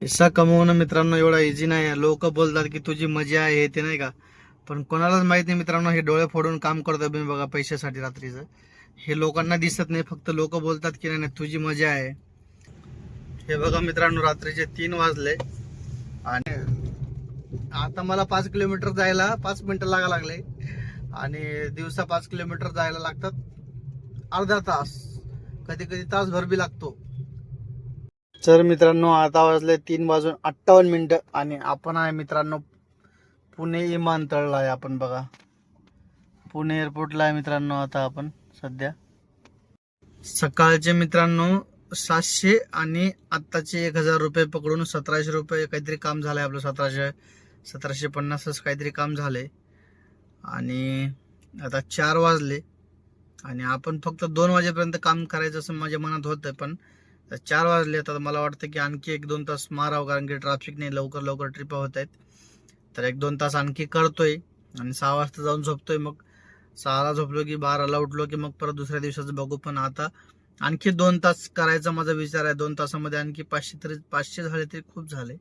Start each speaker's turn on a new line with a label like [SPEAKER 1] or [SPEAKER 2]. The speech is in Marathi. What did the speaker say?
[SPEAKER 1] पैसा कमवणं मित्रांनो एवढा इझी नाही आहे. लोक बोलतात की तुझी मजा आहे ते नाही का, पण कोणालाच माहित नाही मित्रांनो, हे डोळे फोडून काम करतो मी बघा पैशासाठी रात्रीचं. हे लोकांना दिसत नाही, फक्त लोक बोलतात की नाही तुझी मजा आहे. हे बघा मित्रांनो, रात्रीचे 3 वाजले आणि आता मला 5 किलोमीटर जायला 5 मिनिटं लागा लागले आणि दिवसा 5 किलोमीटर जायला लागतात अर्धा तास, कधी कधी तासभर बी लागतो. तर मित्रांनो, आता वाजले 3:58 आणि आपण आहे मित्रांनो पुणे विमानतळला आहे. आपण बघा पुणे एअरपोर्टला आहे मित्रांनो. आता आपण सध्या सकाळचे मित्रांनो 700 आणि आत्ताचे 1000 रुपये पकडून 1700 रुपये काहीतरी काम झालंय आपलं. 1750 काहीतरी काम झालंय. आणि आता 4 वाजले आणि आपण फक्त 2 वाजेपर्यंत काम करायचं असं माझ्या मनात होतं, पण 4 वाजले. तर मला वाटतं की आणखी 1-2 तास मारावं, कारण की ट्रॅफिक नाही, लवकर लवकर ट्रिपा होत आहेत. तर 1-2 तास आणखी करतोय आणि 6 वाजता जाऊन झोपतोय. मग 6ला झोपलो की 12ला उठलो की मग परत दुसऱ्या दिवसाचं बघू. पण आता आणखी 2 तास करायचा माझा विचार आहे. 2 तासामध्ये आणखी 500 झाले तरी खूप झाले.